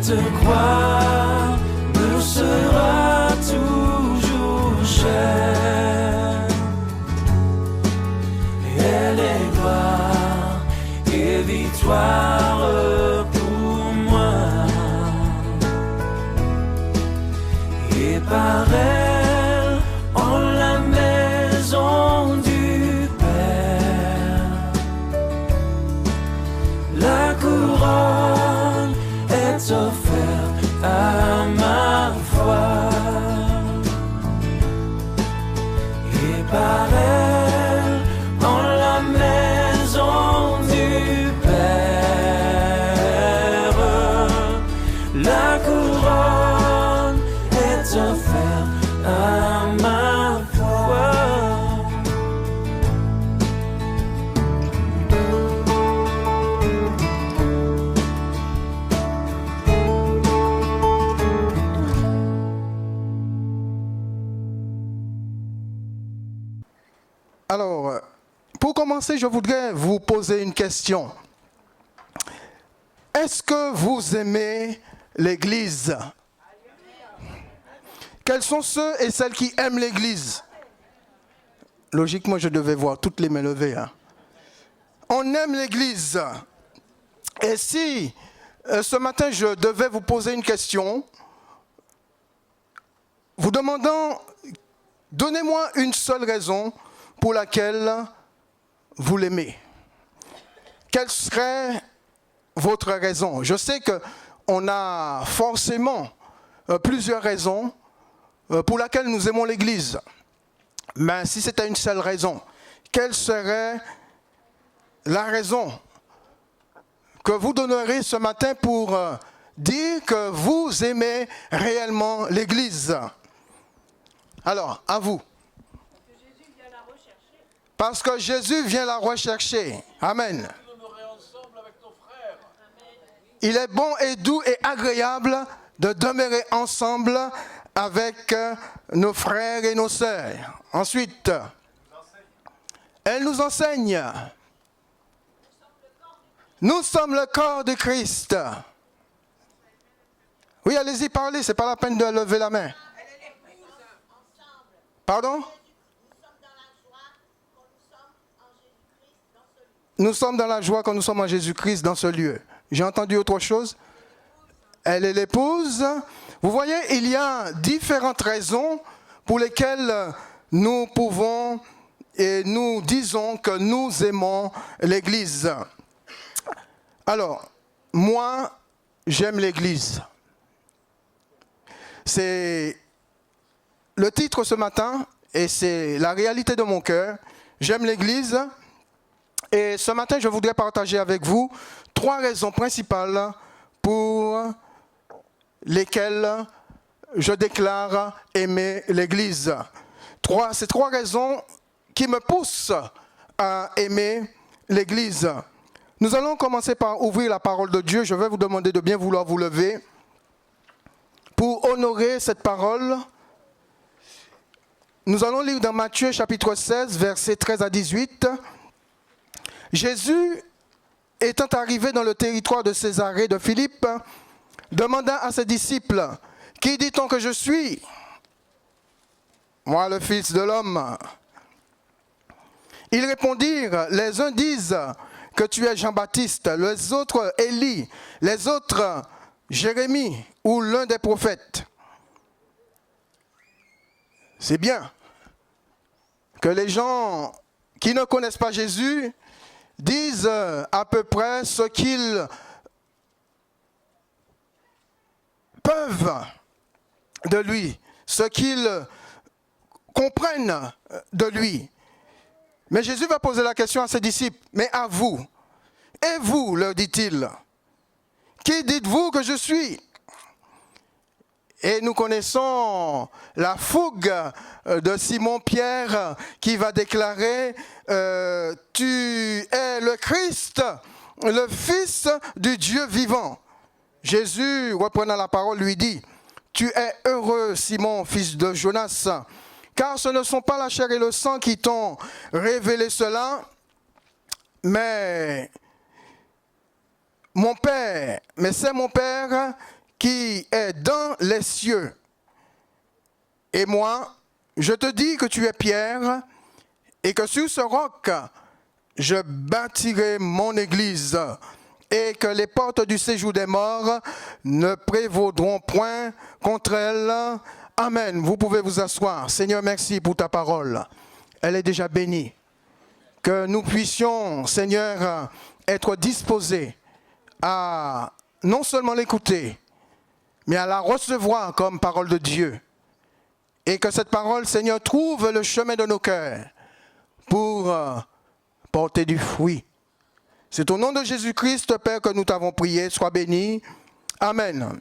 Cette croix me sera toujours chère. Elle est gloire et victoire pour moi. Et par elle, en la maison du Père, la couronne est offerte à ma foi. Et par elle, en la maison du Père, la couronne est offerte à ma foi. Alors, pour commencer, je voudrais vous poser une question. Est-ce que vous aimez l'Église? Quels sont ceux et celles qui aiment l'Église? Logiquement, je devais voir toutes les mains levées. Hein. On aime l'Église. Et si ce matin, je devais vous poser une question, vous demandant, donnez-moi une seule raison pour laquelle vous l'aimez. Quelle serait votre raison? Je sais qu'on a forcément plusieurs raisons pour lesquelles nous aimons l'Église. Mais si c'était une seule raison, quelle serait la raison que vous donnerez ce matin pour dire que vous aimez réellement l'Église? Alors, à vous. Parce que Jésus vient la rechercher. Amen. Il est bon et doux et agréable de demeurer ensemble avec nos frères et nos sœurs. Ensuite, elle nous enseigne. Nous sommes le corps de Christ. Oui, allez-y, parlez, ce n'est pas la peine de lever la main. Pardon? Nous sommes dans la joie quand nous sommes en Jésus-Christ dans ce lieu. J'ai entendu autre chose. Elle est l'épouse. Vous voyez, il y a différentes raisons pour lesquelles nous pouvons et nous disons que nous aimons l'Église. Alors, moi, j'aime l'Église. C'est le titre ce matin et c'est la réalité de mon cœur. J'aime l'Église. Et ce matin, je voudrais partager avec vous 3 raisons principales pour lesquelles je déclare aimer l'Église. Ces 3 raisons qui me poussent à aimer l'Église. Nous allons commencer par ouvrir la parole de Dieu. Je vais vous demander de bien vouloir vous lever pour honorer cette parole. Nous allons lire dans Matthieu chapitre 16, versets 13 à 18. Jésus, étant arrivé dans le territoire de Césarée de Philippe, demanda à ses disciples, « Qui dit-on que je suis? Moi, le Fils de l'homme. » Ils répondirent, « Les uns disent que tu es Jean-Baptiste, les autres Élie, les autres Jérémie ou l'un des prophètes. » C'est bien que les gens qui ne connaissent pas Jésus disent à peu près ce qu'ils peuvent de lui, ce qu'ils comprennent de lui. Mais Jésus va poser la question à ses disciples, mais à vous, et vous, leur dit-il, qui dites-vous que je suis? Et nous connaissons la fougue de Simon-Pierre qui va déclarer « Tu es le Christ, le Fils du Dieu vivant. » Jésus, reprenant la parole, lui dit « Tu es heureux, Simon, fils de Jonas, car ce ne sont pas la chair et le sang qui t'ont révélé cela, mais c'est mon Père qui est dans les cieux. Et moi, je te dis que tu es Pierre, et que sur ce roc, je bâtirai mon église, et que les portes du séjour des morts ne prévaudront point contre elle. Amen. Vous pouvez vous asseoir. Seigneur, merci pour ta parole. Elle est déjà bénie. Que nous puissions, Seigneur, être disposés à non seulement l'écouter, mais à la recevoir comme parole de Dieu. Et que cette parole, Seigneur, trouve le chemin de nos cœurs pour porter du fruit. C'est au nom de Jésus-Christ, Père, que nous t'avons prié. Sois béni. Amen.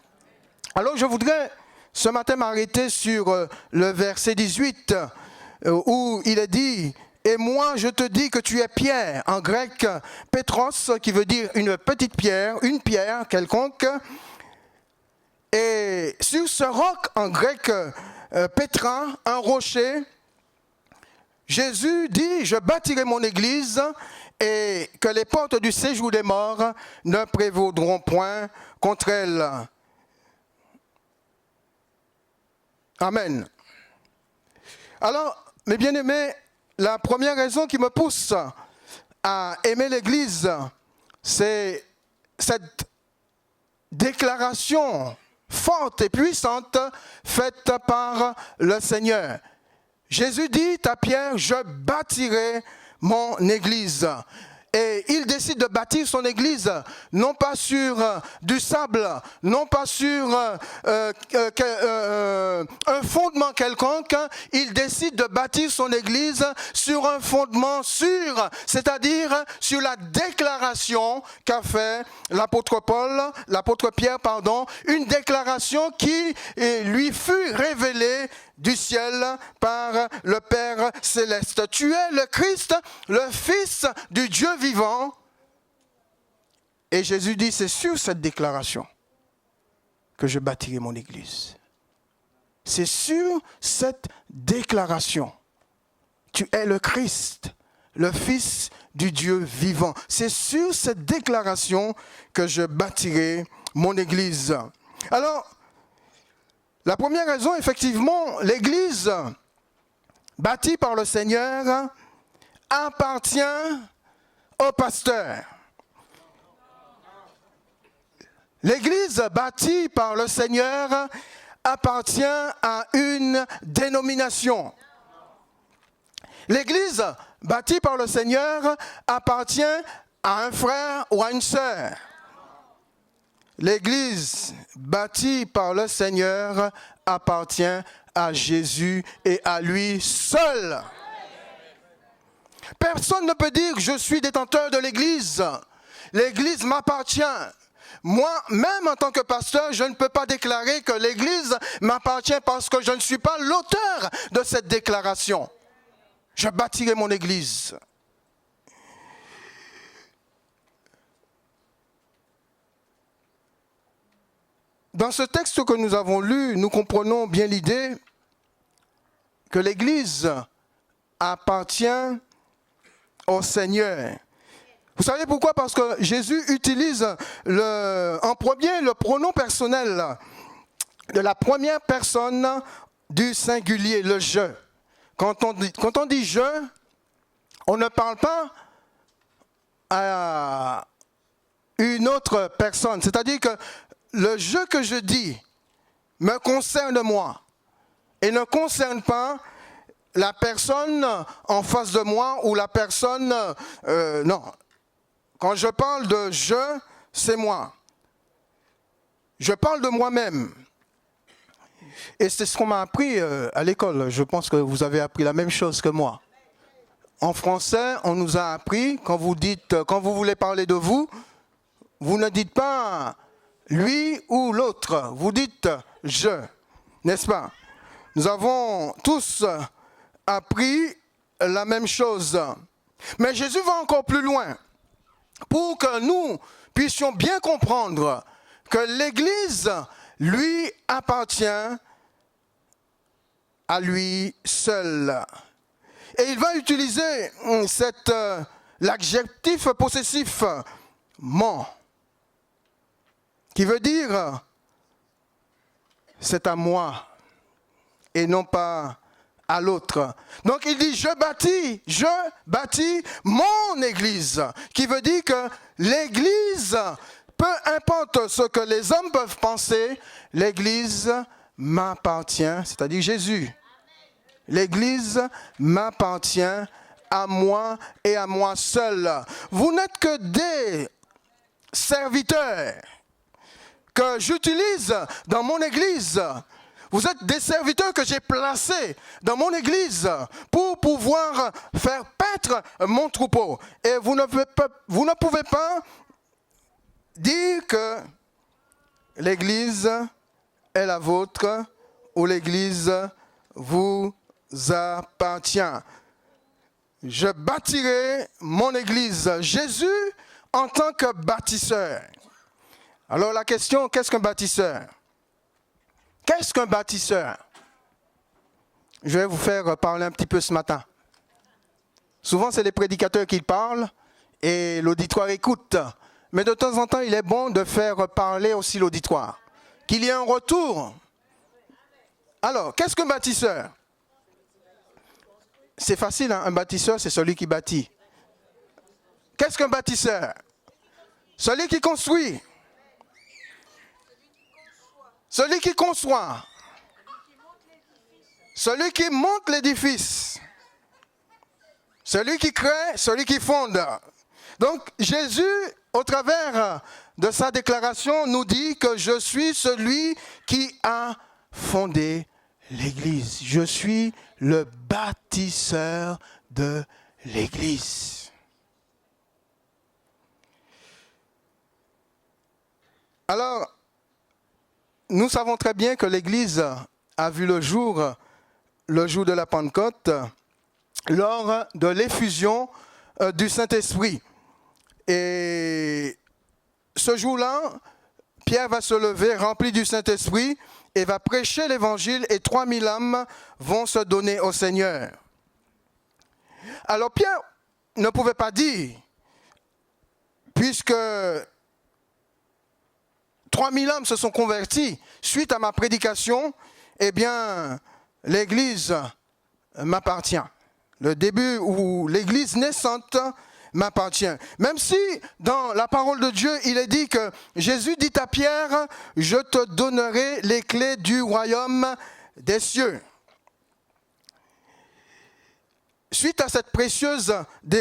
Alors, je voudrais ce matin m'arrêter sur le verset 18, où il est dit « Et moi, je te dis que tu es Pierre », en grec, Pétros, qui veut dire une petite pierre, une pierre quelconque. Et sur ce roc, en grec, Pétra, un rocher, Jésus dit « Je bâtirai mon église » et que les portes du séjour des morts ne prévaudront point contre elle. Amen. Alors, mes bien-aimés, la première raison qui me pousse à aimer l'Église, c'est cette déclaration forte et puissante faite par le Seigneur. Jésus dit à Pierre, je bâtirai mon église. Et il décide de bâtir son église, non pas sur du sable, non pas sur un fondement quelconque. Il décide de bâtir son église sur un fondement sûr, c'est-à-dire sur la déclaration qu'a fait l'apôtre Pierre, une déclaration qui lui fut révélée du ciel par le Père céleste. Tu es le Christ, le Fils du Dieu vivant. Et Jésus dit, c'est sur cette déclaration que je bâtirai mon église. C'est sur cette déclaration. Tu es le Christ, le Fils du Dieu vivant. C'est sur cette déclaration que je bâtirai mon église. Alors, la première raison, effectivement, l'église bâtie par le Seigneur appartient au pasteur. L'église bâtie par le Seigneur appartient à une dénomination. L'église bâtie par le Seigneur appartient à un frère ou à une sœur. L'église bâtie par le Seigneur appartient à Jésus et à lui seul. Personne ne peut dire que je suis détenteur de l'église. L'église m'appartient. Moi, même en tant que pasteur, je ne peux pas déclarer que l'église m'appartient parce que je ne suis pas l'auteur de cette déclaration. Je bâtirai mon église. Dans ce texte que nous avons lu, nous comprenons bien l'idée que l'Église appartient au Seigneur. Vous savez pourquoi? Parce que Jésus utilise en premier le pronom personnel de la première personne du singulier, le « je ». Quand on dit « je », on ne parle pas à une autre personne. C'est-à-dire que le « je » que je dis me concerne moi et ne concerne pas la personne en face de moi ou la personne... non. Quand je parle de « je », c'est moi. Je parle de moi-même. Et c'est ce qu'on m'a appris à l'école. Je pense que vous avez appris la même chose que moi. En français, on nous a appris, quand vous voulez parler de vous, vous ne dites pas lui ou l'autre, vous dites je, n'est-ce pas? Nous avons tous appris la même chose. Mais Jésus va encore plus loin pour que nous puissions bien comprendre que l'Église lui appartient à lui seul. Et il va utiliser l'adjectif possessif « mon », qui veut dire c'est à moi et non pas à l'autre. Donc il dit, je bâtis mon église, qui veut dire que l'église, peu importe ce que les hommes peuvent penser, l'église m'appartient, c'est-à-dire Jésus. L'église m'appartient à moi et à moi seul. Vous n'êtes que des serviteurs que j'utilise dans mon église. Vous êtes des serviteurs que j'ai placés dans mon église pour pouvoir faire paître mon troupeau. Et vous ne pouvez pas dire que l'église est la vôtre ou l'église vous appartient. Je bâtirai mon église. Jésus en tant que bâtisseur. Alors la question, qu'est-ce qu'un bâtisseur? Qu'est-ce qu'un bâtisseur? Je vais vous faire parler un petit peu ce matin. Souvent, c'est les prédicateurs qui parlent et l'auditoire écoute. Mais de temps en temps, il est bon de faire parler aussi l'auditoire. Qu'il y ait un retour. Alors, qu'est-ce qu'un bâtisseur? C'est facile, hein? Un bâtisseur, c'est celui qui bâtit. Qu'est-ce qu'un bâtisseur? Celui qui construit. Celui qui conçoit. Celui qui monte l'édifice. Celui qui crée, celui qui fonde. Donc Jésus, au travers de sa déclaration, nous dit que je suis celui qui a fondé l'Église. Je suis le bâtisseur de l'Église. Alors, nous savons très bien que l'Église a vu le jour de la Pentecôte, lors de l'effusion du Saint-Esprit. Et ce jour-là, Pierre va se lever rempli du Saint-Esprit et va prêcher l'Évangile et 3000 âmes vont se donner au Seigneur. Alors Pierre ne pouvait pas dire, puisque 3000 âmes se sont convertis suite à ma prédication, eh bien, l'Église m'appartient. Le début où l'Église naissante m'appartient. Même si, dans la parole de Dieu, il est dit que Jésus dit à Pierre, « Je te donnerai les clés du royaume des cieux ». Suite à cette précieuse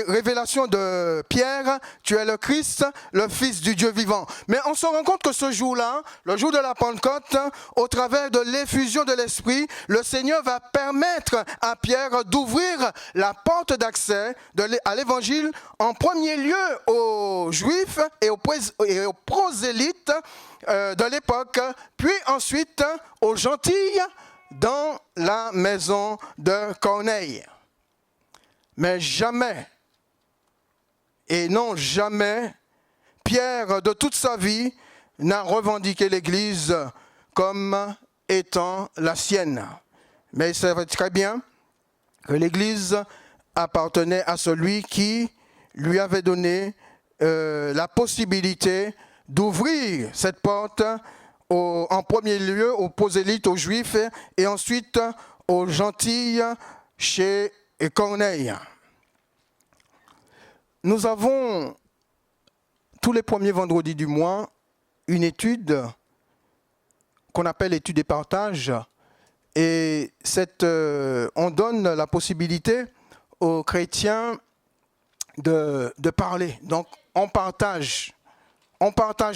révélation de Pierre, tu es le Christ, le Fils du Dieu vivant. Mais on se rend compte que ce jour-là, le jour de la Pentecôte, au travers de l'effusion de l'Esprit, le Seigneur va permettre à Pierre d'ouvrir la porte d'accès à l'Évangile, en premier lieu aux Juifs et aux prosélytes de l'époque, puis ensuite aux gentils dans la maison de Corneille. Mais jamais, et non jamais, Pierre, de toute sa vie, n'a revendiqué l'Église comme étant la sienne. Mais il savait très bien que l'Église appartenait à celui qui lui avait donné la possibilité d'ouvrir cette porte en premier lieu aux prosélytes, aux Juifs, et ensuite aux gentils chez Corneille. Nous avons tous les premiers vendredis du mois une étude qu'on appelle l'étude des partages, et on donne la possibilité aux chrétiens de parler. Donc on partage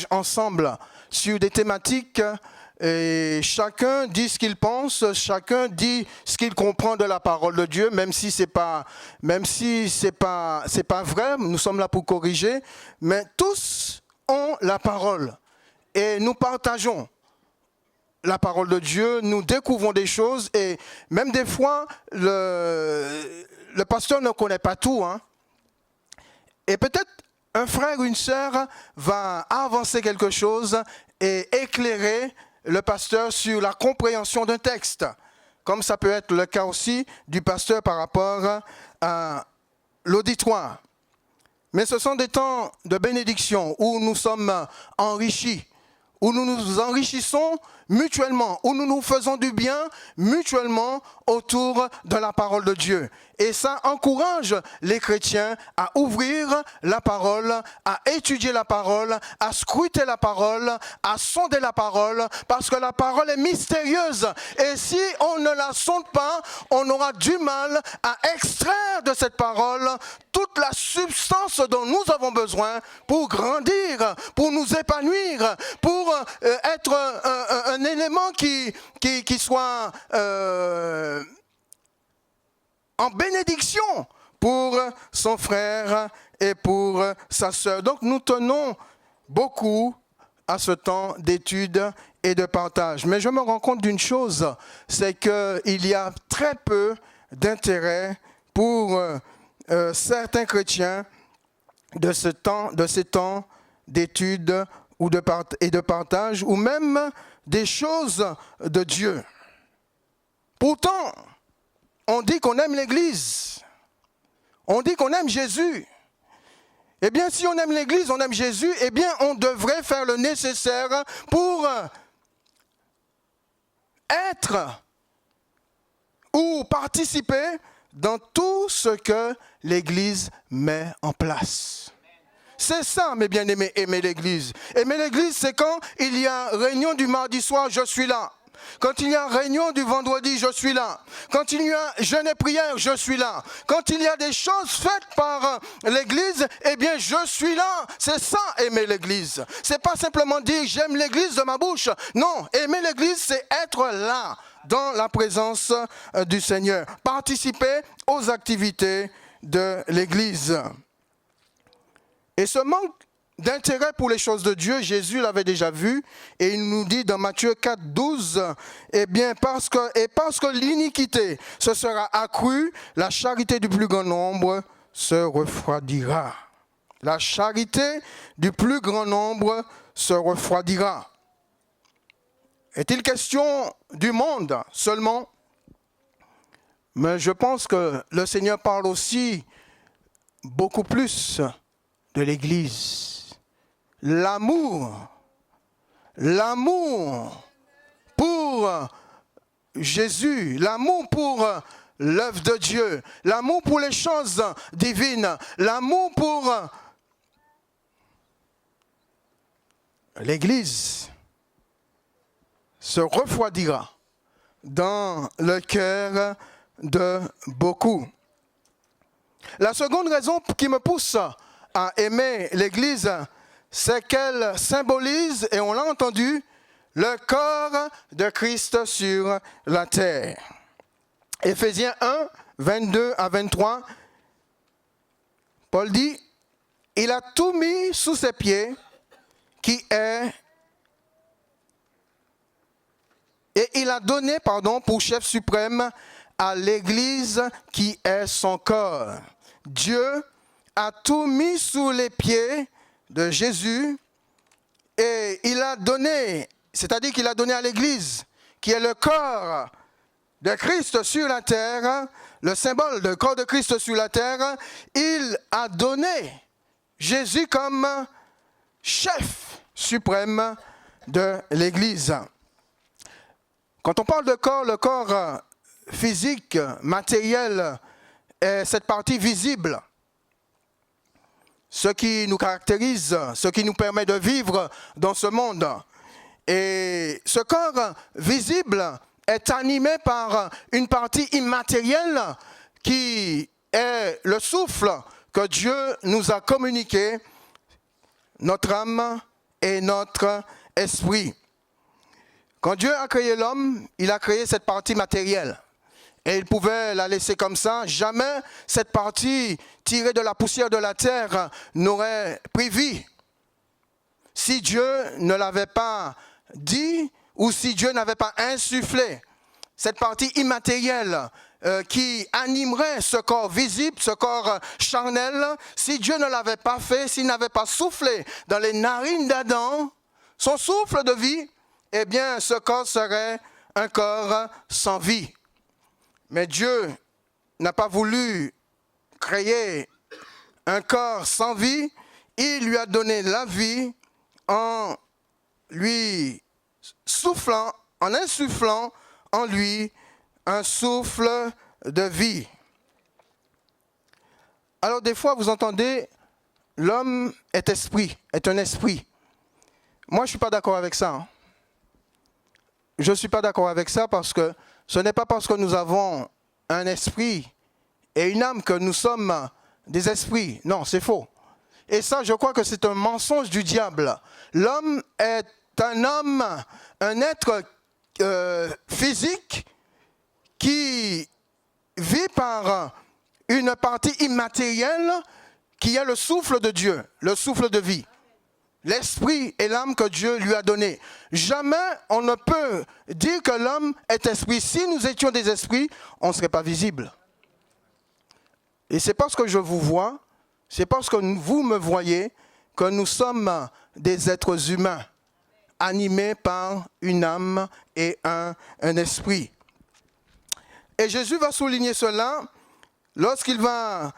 ensemble sur des thématiques. Et chacun dit ce qu'il pense, chacun dit ce qu'il comprend de la parole de Dieu, même si c'est pas vrai, nous sommes là pour corriger, mais tous ont la parole et nous partageons la parole de Dieu, nous découvrons des choses et même des fois le pasteur ne connaît pas tout, hein. Et peut-être un frère ou une sœur va avancer quelque chose et éclairer le pasteur sur la compréhension d'un texte, comme ça peut être le cas aussi du pasteur par rapport à l'auditoire. Mais ce sont des temps de bénédiction où nous sommes enrichis, où nous nous enrichissons mutuellement, où nous nous faisons du bien mutuellement autour de la parole de Dieu. Et ça encourage les chrétiens à ouvrir la parole, à étudier la parole, à scruter la parole, à sonder la parole, parce que la parole est mystérieuse. Et si on ne la sonde pas, on aura du mal à extraire de cette parole toute la substance dont nous avons besoin pour grandir, pour nous épanouir, pour être un élément qui soit en bénédiction pour son frère et pour sa sœur. Donc nous tenons beaucoup à ce temps d'étude et de partage. Mais je me rends compte d'une chose, c'est qu'il y a très peu d'intérêt pour certains chrétiens de ces temps d'étude et de partage, ou même des choses de Dieu. Pourtant, on dit qu'on aime l'Église. On dit qu'on aime Jésus. Eh bien, si on aime l'Église, on aime Jésus, eh bien, on devrait faire le nécessaire pour être ou participer dans tout ce que l'Église met en place. C'est ça, mes bien-aimés, aimer l'Église. Aimer l'Église, c'est quand il y a réunion du mardi soir, je suis là. Quand il y a réunion du vendredi, je suis là. Quand il y a jeûne et prière, je suis là. Quand il y a des choses faites par l'Église, eh bien, je suis là. C'est ça, aimer l'Église. C'est pas simplement dire j'aime l'Église de ma bouche. Non, aimer l'Église, c'est être là, dans la présence du Seigneur. Participer aux activités de l'Église. Et ce manque d'intérêt pour les choses de Dieu, Jésus l'avait déjà vu, et il nous dit dans Matthieu 4, 12, eh bien, parce que l'iniquité se sera accrue, la charité du plus grand nombre se refroidira. La charité du plus grand nombre se refroidira. Est-il question du monde seulement? Mais je pense que le Seigneur parle aussi beaucoup plus de l'Église. L'amour pour Jésus, l'amour pour l'œuvre de Dieu, l'amour pour les choses divines, l'amour pour l'Église se refroidira dans le cœur de beaucoup. La seconde raison qui me pousse à aimer l'Église, c'est qu'elle symbolise, et on l'a entendu, le corps de Christ sur la terre. Éphésiens 1, 22 à 23, Paul dit, « Il a tout mis sous ses pieds, qui est... Et il a donné, pour chef suprême à l'Église qui est son corps. » Dieu a tout mis sous les pieds de Jésus et il a donné, c'est-à-dire qu'il a donné à l'Église, qui est le corps de Christ sur la terre, le symbole du corps de Christ sur la terre, il a donné Jésus comme chef suprême de l'Église. Quand on parle de corps, le corps physique, matériel, est cette partie visible. Ce qui nous caractérise, ce qui nous permet de vivre dans ce monde. Et ce corps visible est animé par une partie immatérielle qui est le souffle que Dieu nous a communiqué, notre âme et notre esprit. Quand Dieu a créé l'homme, il a créé cette partie matérielle. Et il pouvait la laisser comme ça. Jamais cette partie tirée de la poussière de la terre n'aurait pris vie. Si Dieu ne l'avait pas dit ou si Dieu n'avait pas insufflé cette partie immatérielle qui animerait ce corps visible, ce corps charnel, si Dieu ne l'avait pas fait, s'il n'avait pas soufflé dans les narines d'Adam, son souffle de vie, eh bien ce corps serait un corps sans vie. Mais Dieu n'a pas voulu créer un corps sans vie. Il lui a donné la vie en lui soufflant, en insufflant en lui un souffle de vie. Alors des fois, vous entendez, l'homme est esprit, est un esprit. Moi, je ne suis pas d'accord avec ça. Je ne suis pas d'accord avec ça parce que ce n'est pas parce que nous avons un esprit et une âme que nous sommes des esprits. Non, c'est faux. Et ça, je crois que c'est un mensonge du diable. L'homme est un homme, un être physique qui vit par une partie immatérielle qui est le souffle de Dieu, le souffle de vie. L'esprit et l'âme que Dieu lui a donné. Jamais on ne peut dire que l'homme est esprit. Si nous étions des esprits, on ne serait pas visible. Et c'est parce que je vous vois, c'est parce que vous me voyez, que nous sommes des êtres humains, animés par une âme et un esprit. Et Jésus va souligner cela lorsqu'il va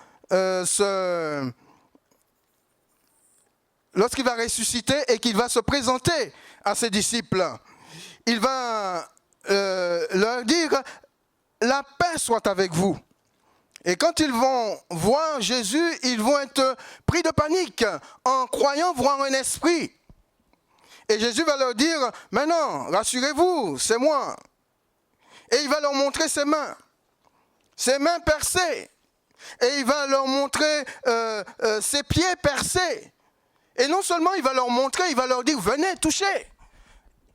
lorsqu'il va ressusciter et qu'il va se présenter à ses disciples. Il va leur dire « La paix soit avec vous ». Et quand ils vont voir Jésus, ils vont être pris de panique en croyant voir un esprit. Et Jésus va leur dire « Mais non, rassurez-vous, c'est moi ». Et il va leur montrer ses mains percées. Et il va leur montrer ses pieds percés. Et non seulement il va leur montrer, il va leur dire « Venez, touchez ».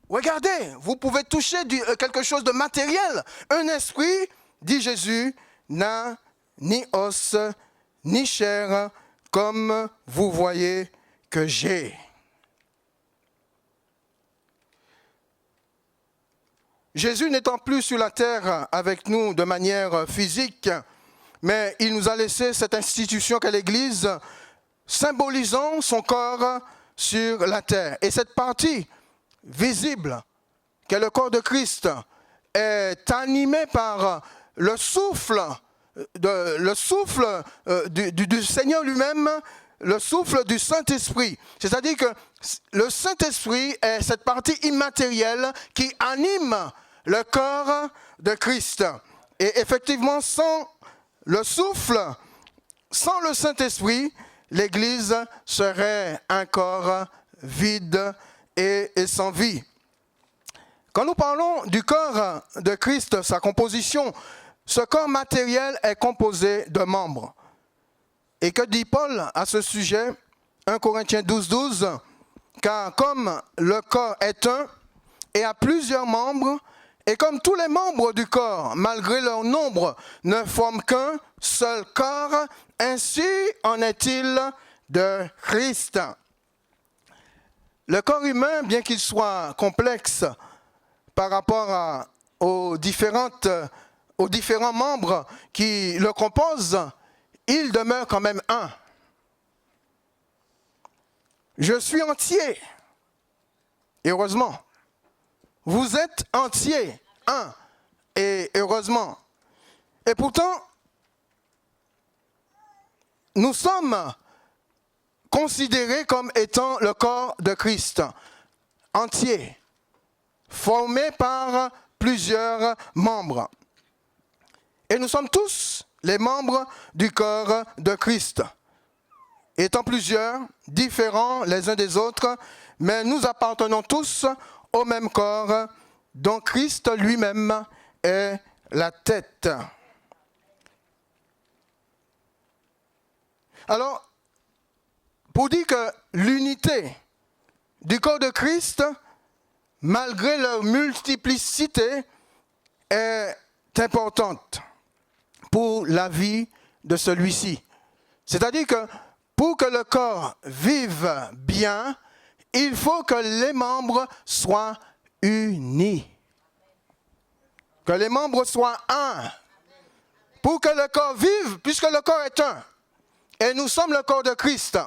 Regardez, vous pouvez toucher quelque chose de matériel. Un esprit, dit Jésus, n'a ni os, ni chair, comme vous voyez que j'ai. Jésus n'étant plus sur la terre avec nous de manière physique, mais il nous a laissé cette institution qu'est l'Église, symbolisant son corps sur la terre. Et cette partie visible, qu'est le corps de Christ, est animée par le souffle du Seigneur lui-même, le souffle du Saint-Esprit. C'est-à-dire que le Saint-Esprit est cette partie immatérielle qui anime le corps de Christ. Et effectivement, sans le souffle, sans le Saint-Esprit, l'Église serait un corps vide et sans vie. Quand nous parlons du corps de Christ, sa composition, ce corps matériel est composé de membres. Et que dit Paul à ce sujet? 1 Corinthiens 12, 12. Car comme le corps est un et a plusieurs membres, et comme tous les membres du corps, malgré leur nombre, ne forment qu'un seul corps, ainsi en est-il de Christ. Le corps humain, bien qu'il soit complexe par rapport aux différents membres qui le composent, il demeure quand même un. Je suis entier. Et heureusement. Vous êtes entier, un. Et heureusement. Et pourtant, nous sommes considérés comme étant le corps de Christ, entier, formé par plusieurs membres. Et nous sommes tous les membres du corps de Christ, étant plusieurs, différents les uns des autres, mais nous appartenons tous au même corps, dont Christ lui-même est la tête. Alors, pour dire que l'unité du corps de Christ, malgré leur multiplicité, est importante pour la vie de celui-ci. C'est-à-dire que pour que le corps vive bien, il faut que les membres soient unis. Que les membres soient un. Pour que le corps vive, puisque le corps est un. Et nous sommes le corps de Christ.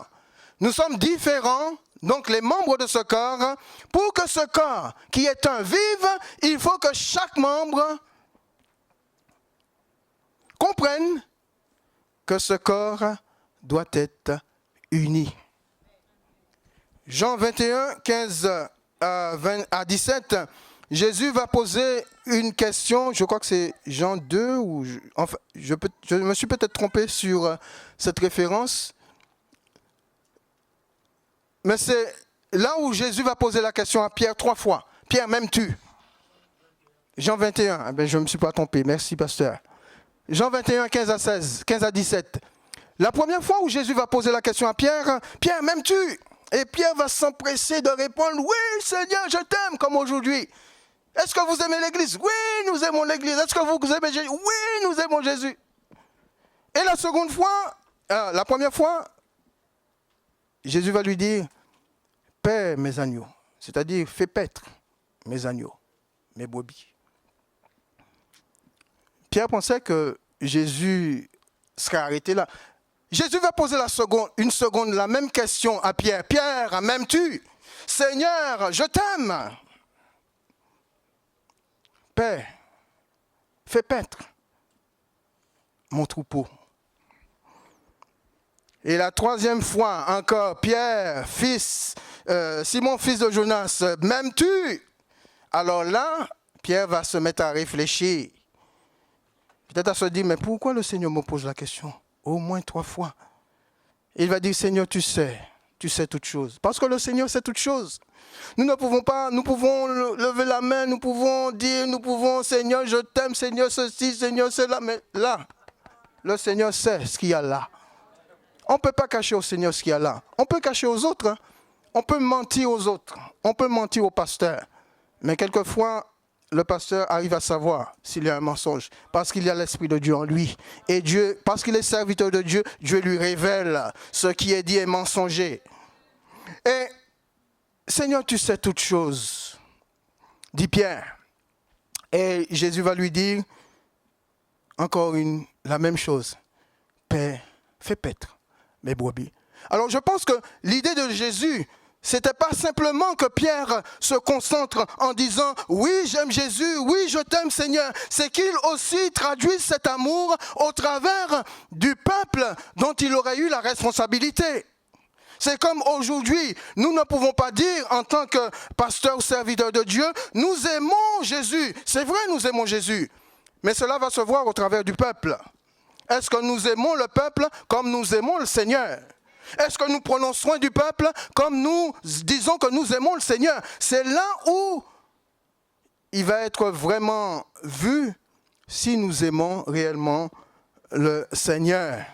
Nous sommes différents, donc les membres de ce corps. Pour que ce corps qui est un vive, il faut que chaque membre comprenne que ce corps doit être uni. Jean 21, 15 à 17, Jésus va poser une question, je crois que c'est Jean 2, ou enfin, je me suis peut-être trompé sur cette référence, mais c'est là où Jésus va poser la question à Pierre 3 fois. Pierre, m'aimes-tu? Jean 21, eh bien, je ne me suis pas trompé, merci pasteur. Jean 21, 15 à 17. La première fois où Jésus va poser la question à Pierre, Pierre, m'aimes-tu? Et Pierre va s'empresser de répondre, oui Seigneur, je t'aime, comme aujourd'hui. Est-ce que vous aimez l'église? Oui, nous aimons l'église. Est-ce que vous aimez Jésus? Oui, nous aimons Jésus. Et la seconde fois, la première fois, Jésus va lui dire, paie mes agneaux, c'est-à-dire fais paître mes agneaux, mes brebis. Pierre pensait que Jésus serait arrêté là. Jésus va poser une seconde, la même question à Pierre. Pierre, m'aimes-tu? Seigneur, je t'aime. Père, fais paître mon troupeau. Et la troisième fois encore, Pierre, Simon, fils de Jonas, m'aimes-tu? Alors là, Pierre va se mettre à réfléchir. Peut-être à se dire, mais pourquoi le Seigneur me pose la question? Au moins 3 fois. Il va dire, Seigneur, tu sais toutes choses. Parce que le Seigneur sait toutes choses. Nous ne pouvons pas, nous pouvons lever la main, nous pouvons dire, Seigneur, je t'aime, Seigneur, ceci, Seigneur, cela. Mais là, le Seigneur sait ce qu'il y a là. On ne peut pas cacher au Seigneur ce qu'il y a là. On peut cacher aux autres. Hein. On peut mentir aux autres. On peut mentir au pasteur. Mais quelquefois, le pasteur arrive à savoir s'il y a un mensonge, parce qu'il y a l'Esprit de Dieu en lui. Et Dieu, parce qu'il est serviteur de Dieu, Dieu lui révèle ce qui est dit est mensonger. Et Seigneur, tu sais toutes choses, dit Pierre. Et Jésus va lui dire encore la même chose. Père, fais paître mes brebis. Alors je pense que l'idée de Jésus, c'était pas simplement que Pierre se concentre en disant « Oui, j'aime Jésus, oui, je t'aime Seigneur ». C'est qu'il aussi traduise cet amour au travers du peuple dont il aurait eu la responsabilité. C'est comme aujourd'hui, nous ne pouvons pas dire en tant que pasteur ou serviteur de Dieu « Nous aimons Jésus ». C'est vrai, nous aimons Jésus, mais cela va se voir au travers du peuple. Est-ce que nous aimons le peuple comme nous aimons le Seigneur ? Est-ce que nous prenons soin du peuple comme nous disons que nous aimons le Seigneur? C'est là où il va être vraiment vu si nous aimons réellement le Seigneur.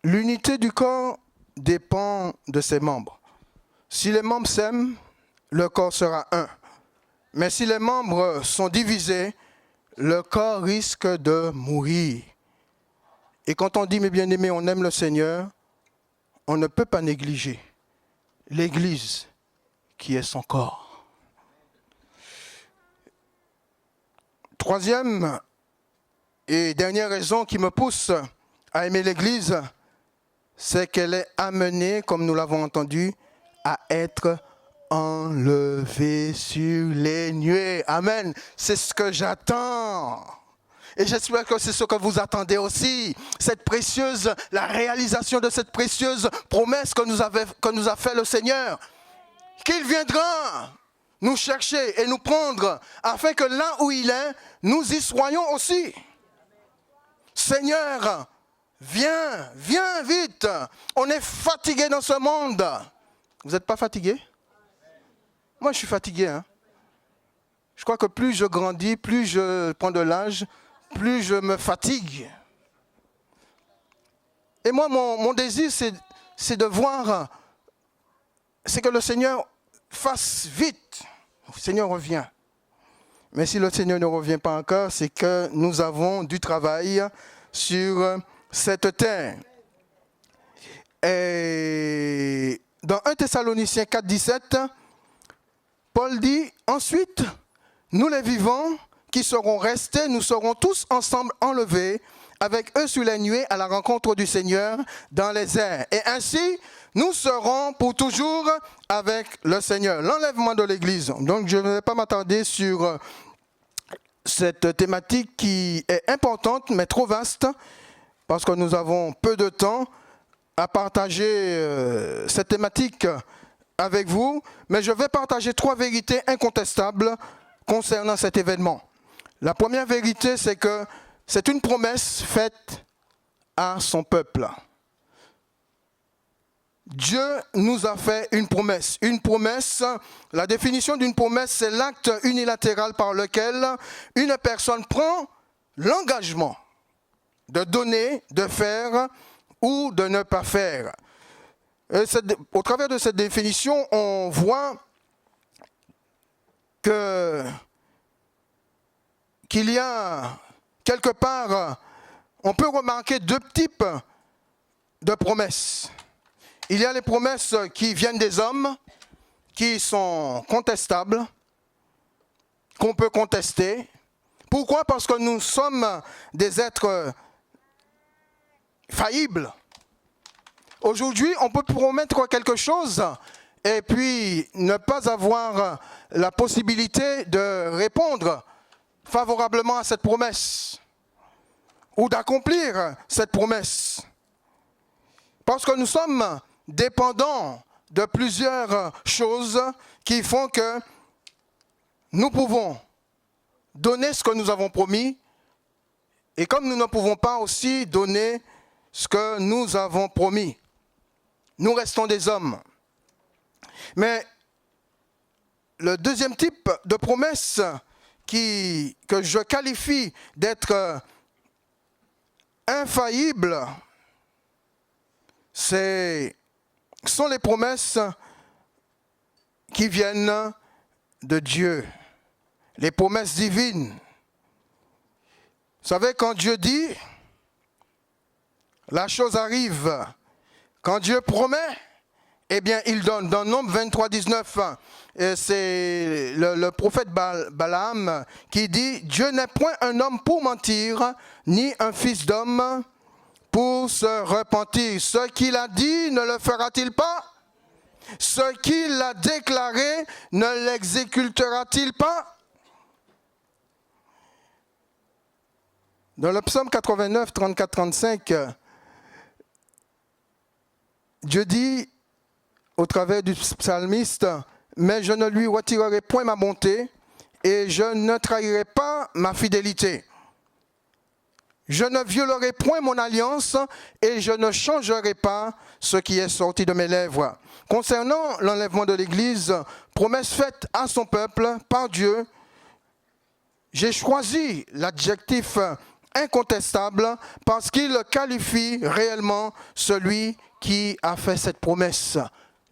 L'unité du corps dépend de ses membres. Si les membres s'aiment, le corps sera un. Mais si les membres sont divisés, le corps risque de mourir. Et quand on dit, mes bien-aimés, on aime le Seigneur, on ne peut pas négliger l'Église qui est son corps. Troisième et dernière raison qui me pousse à aimer l'Église, c'est qu'elle est amenée, comme nous l'avons entendu, à être enlevé sur les nuées. Amen. C'est ce que j'attends. Et j'espère que c'est ce que vous attendez aussi. La réalisation de cette précieuse promesse que nous a fait le Seigneur. Qu'il viendra nous chercher et nous prendre afin que là où il est, nous y soyons aussi. Seigneur, viens vite. On est fatigué dans ce monde. Vous n'êtes pas fatigué? Moi, je suis fatigué. Hein? Je crois que plus je grandis, plus je prends de l'âge, plus je me fatigue. Et moi, mon désir, c'est de voir, c'est que le Seigneur fasse vite. Le Seigneur revient. Mais si le Seigneur ne revient pas encore, c'est que nous avons du travail sur cette terre. Et dans 1 Thessaloniciens 4, 17, Paul dit, ensuite, nous les vivants qui seront restés, nous serons tous ensemble enlevés avec eux sur les nuées à la rencontre du Seigneur dans les airs. Et ainsi, nous serons pour toujours avec le Seigneur. L'enlèvement de l'Église. Donc, je ne vais pas m'attarder sur cette thématique qui est importante mais trop vaste parce que nous avons peu de temps à partager cette thématique avec vous, mais je vais partager 3 vérités incontestables concernant cet événement. La première vérité, c'est que c'est une promesse faite à son peuple. Dieu nous a fait une promesse. Une promesse, la définition d'une promesse, c'est l'acte unilatéral par lequel une personne prend l'engagement de donner, de faire ou de ne pas faire. Au travers de cette définition, on voit qu'il y a quelque part, on peut remarquer 2 types de promesses. Il y a les promesses qui viennent des hommes, qui sont contestables, qu'on peut contester. Pourquoi? Parce que nous sommes des êtres faillibles. Aujourd'hui, on peut promettre quelque chose et puis ne pas avoir la possibilité de répondre favorablement à cette promesse ou d'accomplir cette promesse. Parce que nous sommes dépendants de plusieurs choses qui font que nous pouvons donner ce que nous avons promis et comme nous ne pouvons pas aussi donner ce que nous avons promis, nous restons des hommes. Mais le deuxième type de promesse que je qualifie d'être infaillible, sont les promesses qui viennent de Dieu, les promesses divines. Vous savez, quand Dieu dit, la chose arrive. Quand Dieu promet, eh bien, il donne. Dans Nombre 23, 19, c'est le prophète Balaam qui dit « Dieu n'est point un homme pour mentir, ni un fils d'homme pour se repentir. Ce qu'il a dit, ne le fera-t-il pas? Ce qu'il a déclaré, ne l'exécutera-t-il pas ?» Dans le psaume 89, 34, 35, Dieu dit au travers du psalmiste, « Mais je ne lui retirerai point ma bonté, et je ne trahirai pas ma fidélité. Je ne violerai point mon alliance, et je ne changerai pas ce qui est sorti de mes lèvres. » Concernant l'enlèvement de l'Église, promesse faite à son peuple par Dieu, j'ai choisi l'adjectif incontestable parce qu'il qualifie réellement celui qui a fait cette promesse.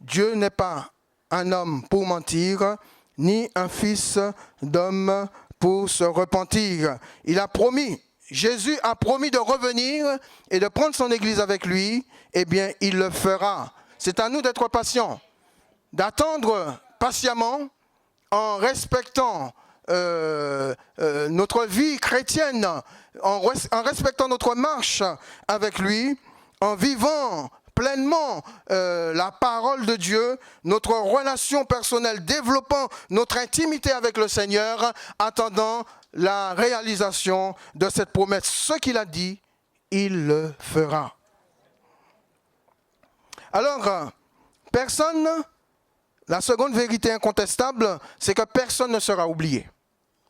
Dieu n'est pas un homme pour mentir, ni un fils d'homme pour se repentir. Il a promis, Jésus a promis de revenir et de prendre son Église avec lui, eh bien il le fera. C'est à nous d'être patients, d'attendre patiemment en respectant notre vie chrétienne, en respectant notre marche avec lui, en vivant pleinement la parole de Dieu, notre relation personnelle, développant notre intimité avec le Seigneur, attendant la réalisation de cette promesse. Ce qu'il a dit, il le fera. Alors, la seconde vérité incontestable, c'est que personne ne sera oublié.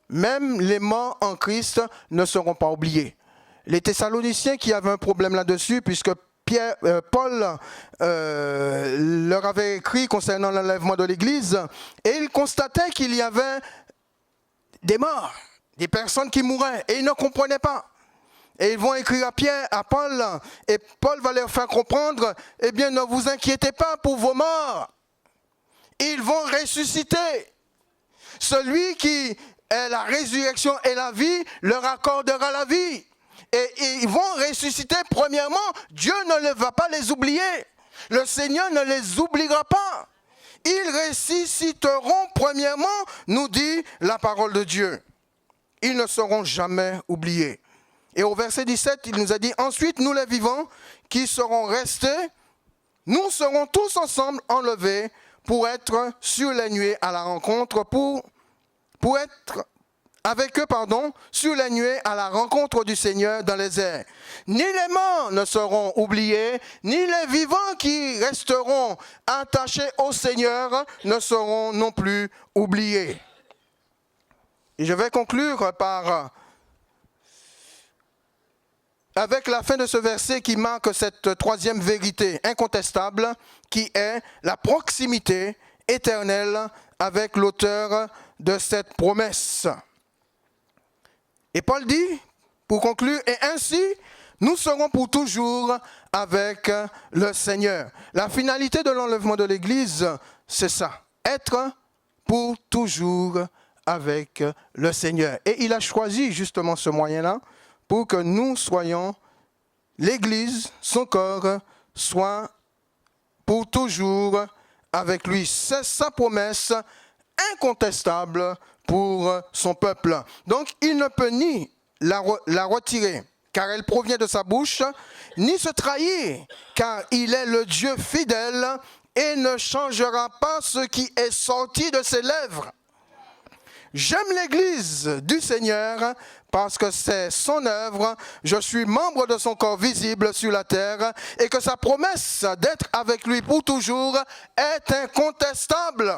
Même les morts en Christ ne seront pas oubliés. Les Thessaloniciens qui avaient un problème là-dessus, puisque Paul leur avait écrit concernant l'enlèvement de l'Église, et ils constataient qu'il y avait des morts, des personnes qui mouraient, et ils ne comprenaient pas. Et ils vont écrire à Paul, et Paul va leur faire comprendre, eh bien ne vous inquiétez pas pour vos morts, ils vont ressusciter. Celui qui est la résurrection et la vie leur accordera la vie. Et ils vont ressusciter. Premièrement, Dieu ne va pas les oublier. Le Seigneur ne les oubliera pas. Ils ressusciteront premièrement, nous dit la parole de Dieu. Ils ne seront jamais oubliés. Et au verset 17, il nous a dit, « Ensuite, nous les vivants qui serons restés, nous serons tous ensemble enlevés pour être sur les nuées à la rencontre, pour être avec eux, sur les nuées à la rencontre du Seigneur dans les airs. Ni les morts ne seront oubliés, ni les vivants qui resteront attachés au Seigneur ne seront non plus oubliés. Et je vais conclure avec la fin de ce verset qui marque cette troisième vérité incontestable, qui est la proximité éternelle avec l'auteur de cette promesse. Et Paul dit, pour conclure, et ainsi, nous serons pour toujours avec le Seigneur. La finalité de l'enlèvement de l'Église, c'est ça, être pour toujours avec le Seigneur. Et il a choisi justement ce moyen-là pour que nous soyons, l'Église, son corps, soit pour toujours avec lui. C'est sa promesse incontestable pour son peuple. Donc, il ne peut ni la retirer, car elle provient de sa bouche, ni se trahir, car il est le Dieu fidèle et ne changera pas ce qui est sorti de ses lèvres. J'aime l'Église du Seigneur parce que c'est son œuvre. Je suis membre de son corps visible sur la terre et que sa promesse d'être avec lui pour toujours est incontestable.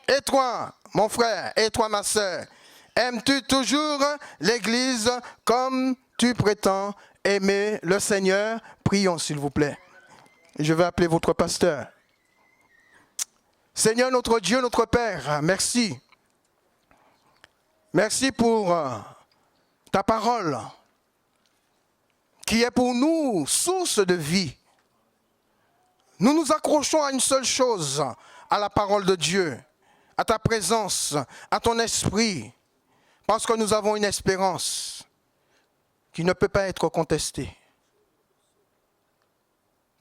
Et toi, mon frère, et toi, ma sœur, aimes-tu toujours l'Église comme tu prétends aimer le Seigneur? Prions, s'il vous plaît. Je vais appeler votre pasteur. Seigneur, notre Dieu, notre Père, merci. Merci pour ta parole, qui est pour nous source de vie. Nous nous accrochons à une seule chose, à la parole de Dieu, à ta présence, à ton esprit, parce que nous avons une espérance qui ne peut pas être contestée.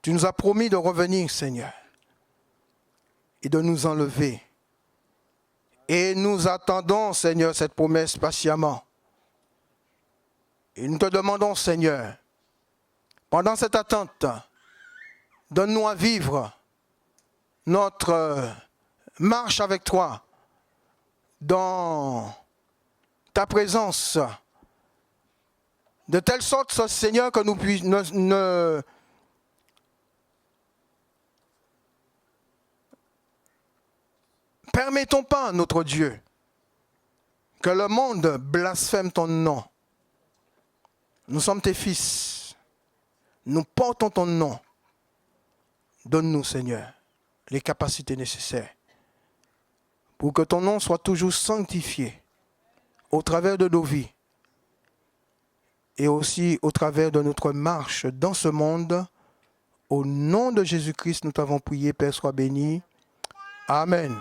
Tu nous as promis de revenir, Seigneur, et de nous enlever. Et nous attendons, Seigneur, cette promesse patiemment. Et nous te demandons, Seigneur, pendant cette attente, donne-nous à vivre notre marche avec toi dans ta présence, de telle sorte, Seigneur, que nous ne permettons pas, notre Dieu, que le monde blasphème ton nom. Nous sommes tes fils. Nous portons ton nom. Donne-nous, Seigneur, les capacités nécessaires pour que ton nom soit toujours sanctifié au travers de nos vies et aussi au travers de notre marche dans ce monde. Au nom de Jésus-Christ, nous t'avons prié, Père, sois béni. Amen.